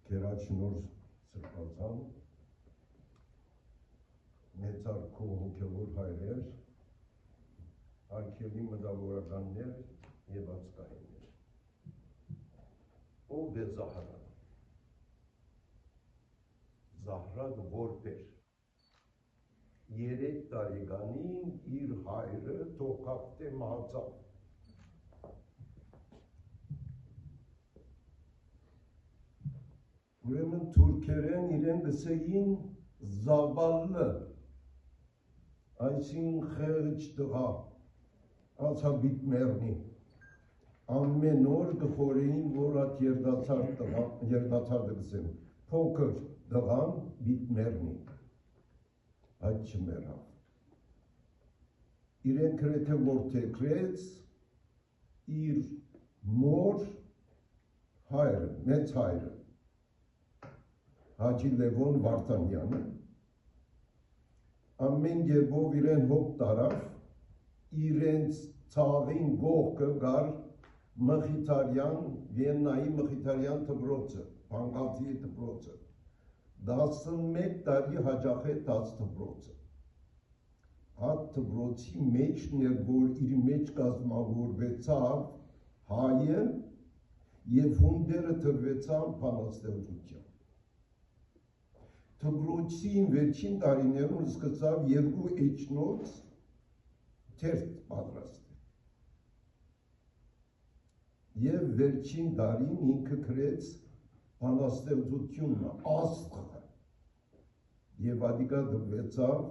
Գերաչնոր սրբազան, մեծարգո հոգևոր հայրեր, արգելի մտավորականներ և ածկայիններ։ Ով է Զահրան։ Զահրան որբեր։ 3 տարեկանին իր հայրը թոքավտե մահացավ։ Ուրեմն թուրքերեն իրեն գսեին Զավալը, այսին խեղճ տղա, ացաբիտ մերնի, ամեն օր գխորեին, որ at երդացարդը գսեմ, փոքր տղան բիտ մերնի, այդ չմերավ։ Իրեն գրեթե որդեգրեց իր մոր հայրը, մեծ հայրը, Հաջի Լևոն Վարդանյանը, ամեն գերբով իրեն հոգ տարավ, իրենց ցաղին գողքը գար Մխիթարյան, Վիեննայի Մխիթարյան դպրոցը, Բանգալցի դպրոցը, 11 տարի հաջախեց այդ դպրոցը։ Այդ դպրոցի մեջն էր, որ իր մեջ կազմավորվեցավ հայը և հունդերը տրվեցան բանաստեղծության։ Դպրոցի վերջին տարիներում սկսավ 2 էջնոց թերթ պատրաստել։ Եվ վերջին տարին ինքը գրեց բանաստեղծությունը, Աստղը, և ադիկա դրվեցավ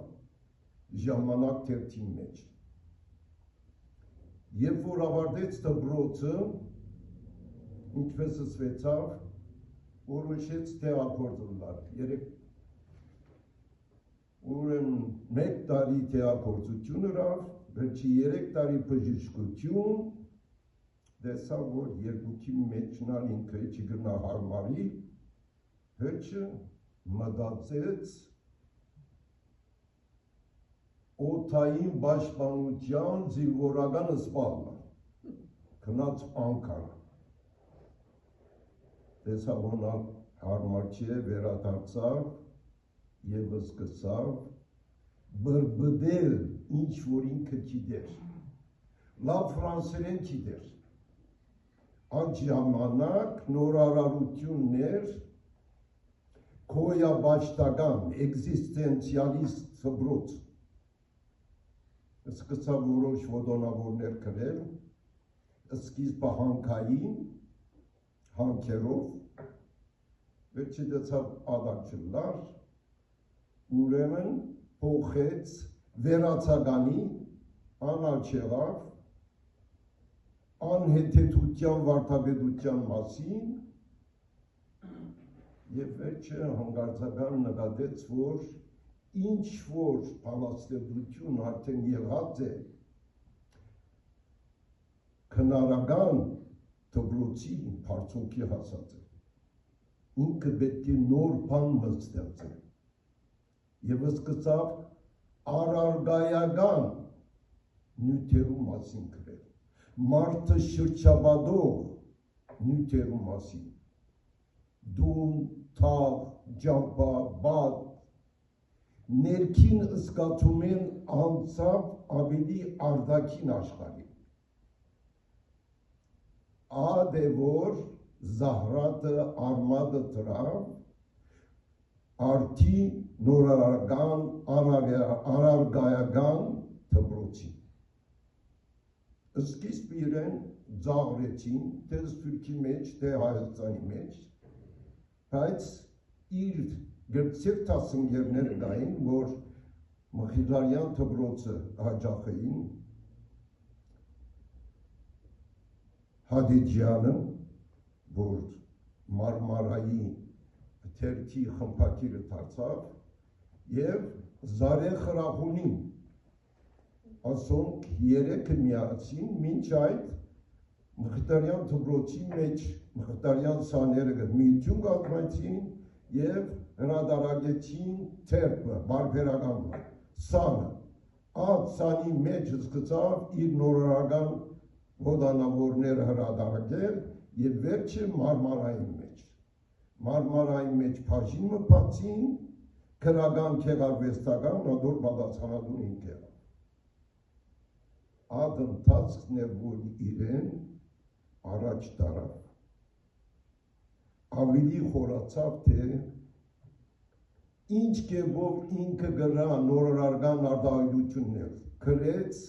ժամանակ թերթի մեջ։ Երբ որ ավարտեց դպրոցը, ինչպես ասվեցավ, որոշեց տեղափոխվել։ Ուրեմն 1 տարի տեղափոխություն ըրավ, վերջի 3 տարի բժշկություն, տեսավ, որ երկուքի մեջնալ ինքը չգնա հարմարի, վերջը մտածեց օդային պաշտպանության զինվորական սպալը, գնաց Անկարա, տեսավ, որ հարմար չէ, վերադարձավ և սկսավ բրբդել ինչ որ ինքը գիտեր, լավ ֆրանսերեն գիտեր, այդ ժամանակ նորարարություններ քոյաբաշտական, էգզիստենցիալիստ դպրոց, սկսավ որոշ ոդոնավորներ գրել, սկիզբը հանքային, հանքերով, վերջի դեցավ ադակ չլար, ուրեմն փոխեց վերացագանի, անալ չեղավ, անհեթեթության վարդապետության մասին և վերջը հանգարձական նկատեց, որ ինչ որ բանաստեղծություն արդեն եղած է քնարական դպրոցի բարձունքի հասած է, ինքը պետք է նոր բան ստեղծել և սկսավ առարգայական նյութերու մասին գրել, մարդը շրջապատող նյութերու մասին, դուն, թավ, ջամփա, բադ, ներքին զգացումեն անցավ ավելի արտաքին աշխարհի։ Ад է որ Զահրատը արմատը դրավ արդի նորարարական, առարգայական դպրոցին։ Սկիզբ իրեն ձաղրեցին, թե Սփյուռքի մեջ, թե Հայաստանի մեջ, բայց իր գրծերտասնգերները կային, որ Մխիթարյան դպրոցը հաջախեին, Հադիջյանը, որ Մարմարայի թերթի խմբագիրը դարձավ, և Զարե Խրախունին, ասոնք 3-ը միացին, մինչ այդ Մխիթարյան դպրոցի մեջ Մխիթարյան սաները միություն կազմեցին և հրատարակեցին թերթը, բարբերականը, սանը, այդ սանի մեջ սկսավ իր նորարարական ոդանավորները հրատարակել և վերջը Մարմարայի մեջ։ Մարմարայի մեջ բաժին մպացին, քրական քեղարվեստական նոդոր պատասխանատուն ինքեր։ Ադ ընթացքն է, որ իրեն առաջ տարավ։ Ավելի խորացավ, թե ինչ կերպով ինքը գրա նորարարական արտահայտություններ, գրեց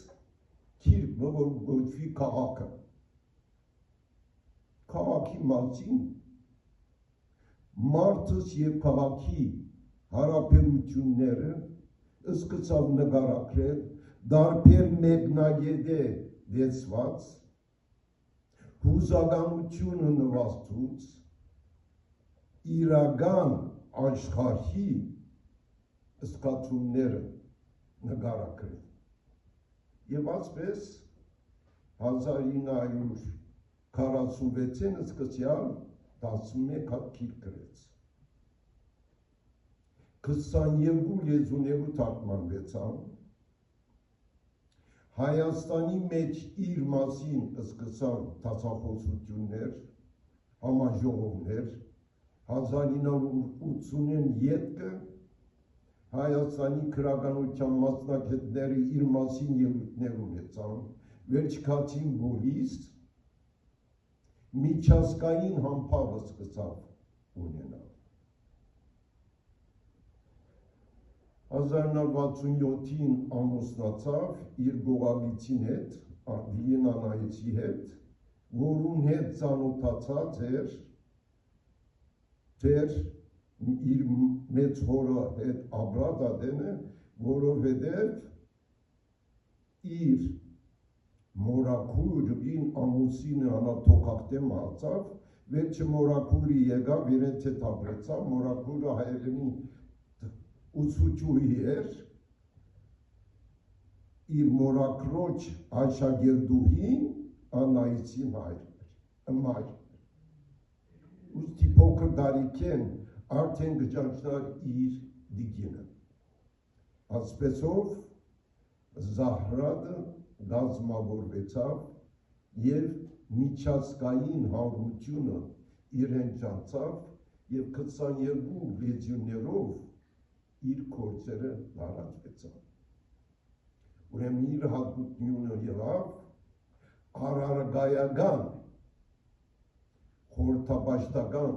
քիրքը, որ գոչվի քաղաքը։ Քաղաքի մասին մարդս և քաղաքի հարաբերությունները սկսավ նկարագրել դարբեր մեկնագետե դեցված, հուզականությունը նվաստուց, իրական աշխարհի զգացումները նկարագրել։ Եվ ասպես 1946-ին սկսյալ 11 հատ քիչ գրեց։ 22 լեզուներու թարգմանվեցան։ Հայաստանի մեջ իր մասին սկսան դասախոսություններ, համաժողովներ, 1980-ին ետքը Հայաստանի քրականության մասնակիցները իր մասին ելույթներ ունեցան, վերջքացին բոլիս միջազգային համբավը սկսավ ունենալ։ 1967-ին ամուսնացավ իր գողագիցին հետ, Վիեննայեցի հետ, որուն հետ ծանոթացած էր դեր իր մեծ հորը հետ ապրած ադենը, որովհետև իր մորաքուրին ամուսինը անաթոքակտե մացավ, վերջը մորաքուրի եկավ, իրենց հետ ապրեցավ, մորաքուրը հայերենի ուսուցչուհի էր, իր մորաքրոջ աշակերտուհին Աննայեցի մայր։ Ուստի փոքր տարիքեն արդեն գճանչնար իր դիգինը։ Ասպեսով Զահրադը գազմավորվեցավ և միջազգային հանրությունը իրեն ճանցավ և 22 լեզուներով իր գործերը տարածվեցան։ Ուրեմն իր հատկությունը եղավ արարագայական խորհրդապաշտական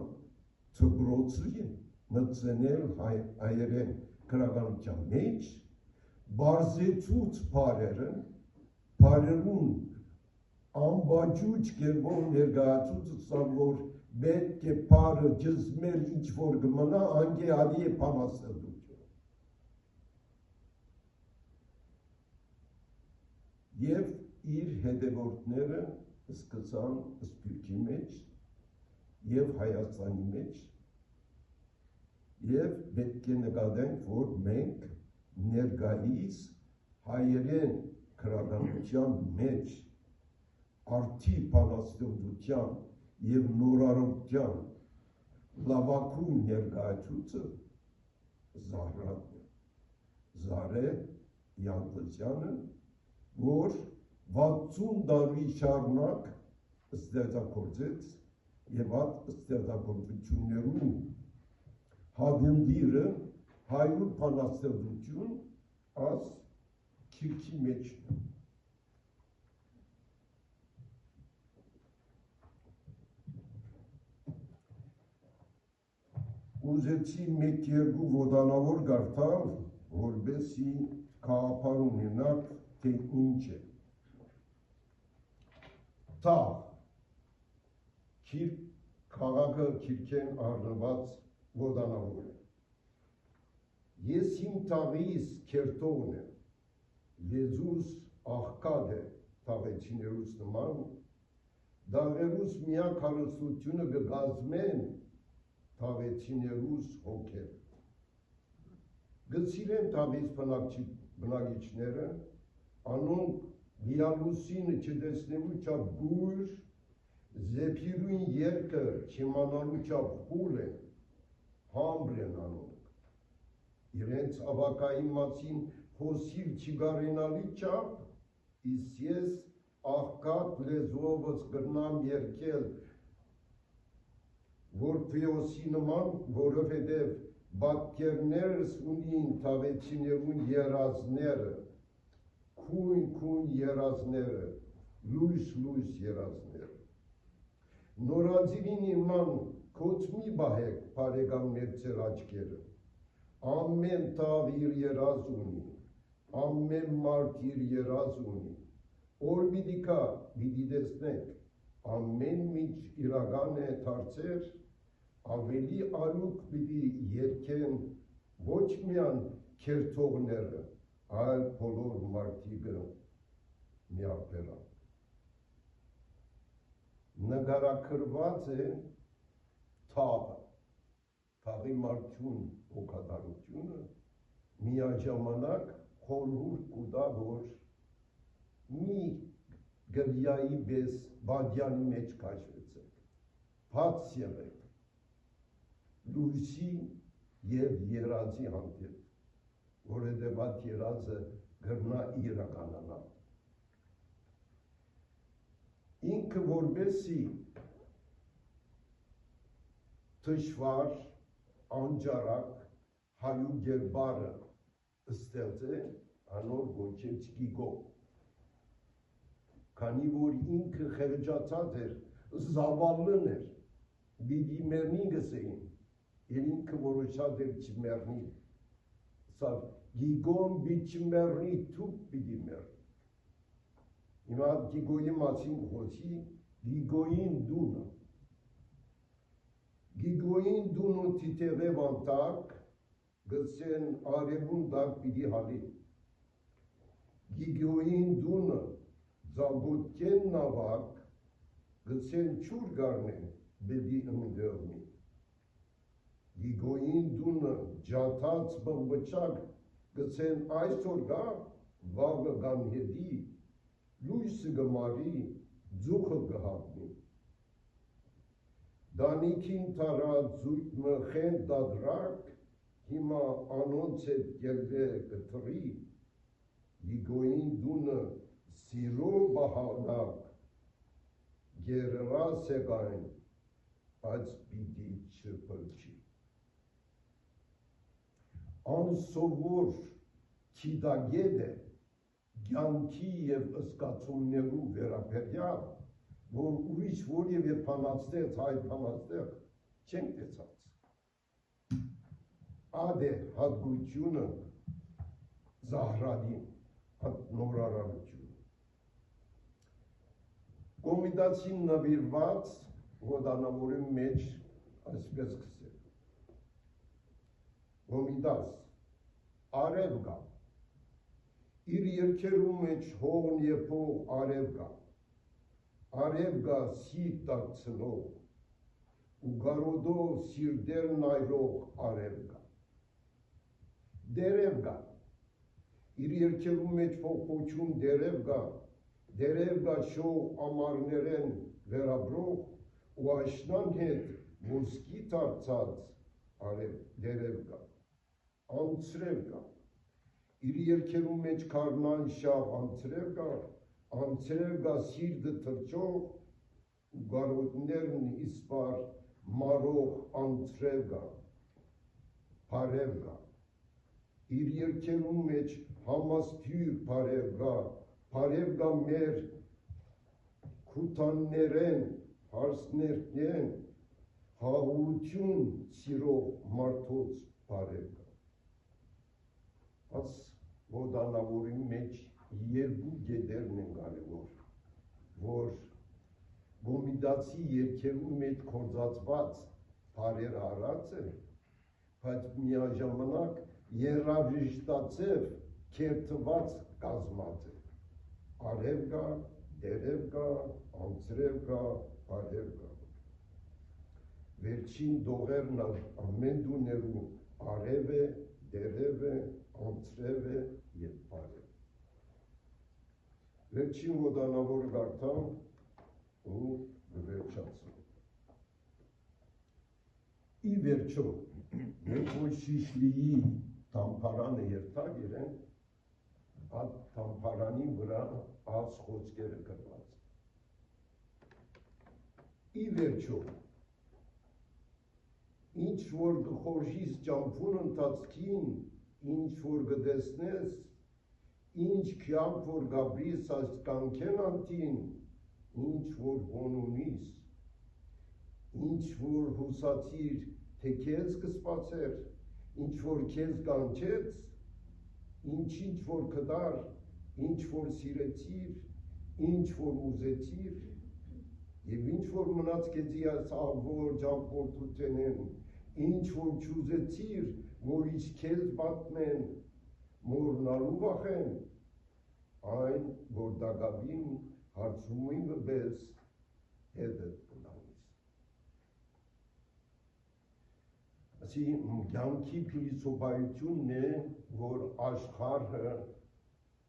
դպրոցի մտցնել հայերեն գրականության մեջ, բարձեցուց բարերուն անբաջուջ կերպով ներկայացուցավ, որ պետք է բարը ջզմել ինչ որ կմնա, անգե ադի է բանաստեղծություն։ Եվ իր հետևորդները սկսան Սփյուռքի մեջ և Հայաստանի մեջ, և պետք է նկատենք, որ մենք ներկայիս հայերեն գրականության մեջ արդի բանաստեղծության և նորարարության լավագույն ներկայացուցը Զահրադն է, Զարե Յանդլյանը, որ 60 տարի շարունակ ստեղծագործեց և այդ ստեղծագործություններու հավինդիրը 100 բանաստեղծություն աս քիրքի մեջ։ Ուզեցի մեկ-երկու ոտանավոր գարտալ, որբեսի կաղապար ունենակ, թե ինչ է։ Թաղ, քաղաքը քիրքեն առնված ոտանավոր է։ Ես իմ թաղիս քերտողն եմ, լեզուս աղկադ է թաղեցիներուս նման, դաղերուս միակ հարստությունը կգազմեն թաղեցիներուս հոգեր։ Գցիրեն թաղիս բնակիչները, անոնք լիալուսինը չտեսնելու չափ բույր, զեփիրույն երկը չիմանալու չափ խուլ են, համբր են անոնք։ Իրենց ավակայի մասին խոսիլ չգարենալի չափ, իսկ ես աղքատ լեզվովս կրնամ երկել Որպեոսի նման, որովհետև բատկերներս ունին թավեցիներուն երազները, քույն երազները, լույս երազները։ Նորաձիրին իման կոց մի բահեք բարեկամներ ձեր աչքերը, ամեն տավ իր երազ ունի, ամեն մարդ իր երազ ունի, օր պիտիկա պիտի տեսնեք, ամեն միջ իրական է դարձեր, ավելի արուկ պիտի երգեն ոչ միան քերթողները, այլ բոլոր մարդիկը միաբերան։ Նկարագրված է թաղը, թաղի մարդուն օգադարությունը միաժամանակ խորհուրդ կուտա, որ մի գրյայի պես բադյանի մեջ կաշվեցեք, բաց եղեք, լույսի և երազի հանդեպ, որովհետև այդ երազը գրնա իրականանա։ Ինքը որպեսի թշվար, անջարակ, հայու գերբարը ստեղծ է, անոր գոչեց Գիգո։ Քանի որ ինքը խեղճացած էր, զավալն էր, պիտի մեռնի գսեին, և ինքը որոշած էր չմեռնի։ Սա Գիգոն պիտի չմեռնի, թուք պիտի մեռնի։ Հիմա Գիգոյի մասին խոսի, Գիգոյին դունը։ Գիգոյին դունը թիթեղև անտակ, գսեն արևուն դակ պիտի հալի։ Գիգոյին դունը ձամբոտքեն նավակ, գսեն չուր գարնեն, բեդի ընդեղնի։ Գիգոյին դունը ջաթած բմբճակ, գսեն այսօր գա, վաղը գան հետի, լույսը գմարի, ձուխը գհատնի։ Դանիքին տարած զույտ մխեն դադրակ, հիմա անոնց հետ գելվե կտրի, Գիգոյին դունը սիրո բահանակ, գերրա սեգայն, բայց պիտի չփրկի։ Անսովոր քիդագետ է կյանքի և զգացումներու վերաբերյալ, որ ուրիշ որևէ բանաստեղծ, հայ բանաստեղծ չենք տեսած։ Ադե հատկությունը Զահրադին, նորարարությունը։ Կոմիտասին նվիրված ոտանավորի մեջ այսպես կսել։ Կոմիտաս, արև գա, իր երկերու մեջ հողն եփող արև գա, արև գա սիրտ դարձնող, ու գարոդով սիրտեր նայրող արև գա։ Դերև գա, իր երկերու մեջ փոխփոչում դերև գա շող ամարներեն վերաբրող, ու աշնան հետ ոսկի դարձած դերև գա, անցրև գա, իր երկերու մեջ կարնան շաղ անցրև գա սիրտը թրջող, ու գարոտներն իսպար մարող անցրև գա, բարև գա, իր երկերու մեջ համաստյուր բարև գա մեր քութաններեն, հարսներքեն, հաղություն սիրող մարդոց բարև գա։ Աս ոտանավորի մեջ երկու գետերն են կարևոր, որ Կոմիտասի երկերու մեջ կործածված բարերը արած է, բայց միաժամանակ երաժշտացև քերթված կազմած է։ Արև գա, դերև գա, անցրև գա, բարև գա։ Վերջին դողերն ամեն դուներու արև է, դերև է, անցրև է և բարև։ Վերջին ոտանավորը գարտամ ու վերջացում։ Ի վերջո, մենք որ Շիշլիի թամփարանը երթակ իրեն, այդ թամփարանի վրա այս խոսքերը գրված։ Ի վերջո, ինչ որ գխորժիս ճամփուն ընթացքին, ինչ որ գտեսնես, ինչ կյանք որ գաբրիս այս կանքեն անտին, ինչ որ հոն ունիս, ինչ որ հուսացիր, թե քեզ կսպասեր, ինչ որ քեզ կանչեց, ինչ որ կդար, ինչ որ սիրեցիր, ինչ որ ուզեցիր, եւ ինչ որ մնաց քեզի այս ավոր ճամփորդութենեն, ինչ որ չուզեցիր, որ ինչ քեզ պատմեն, մորնալու վախեն, այն, որ դագավին հարցումին վբես, հետդ կնանիս։ Ասի, կյանքի փիլիսոփայությունն է, որ աշխարհը,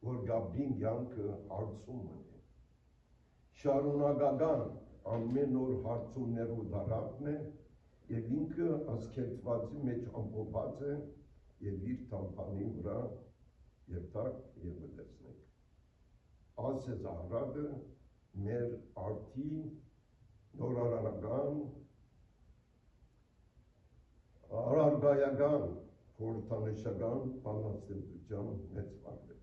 որ Գաբրին կյանքը հարցումն է։ Շարունակական ամեն օր հարցումներով դարակն է, եւ ինքը ասկերտվածի մեջ ամփոփած է եւ իր թամփանի վրա երթակ եւ մտածնեք։ Աս է Զահրադը մեր արդի նորարարական արարգայական խորհրդանշական բանաստեղծության մեծ վարդ է։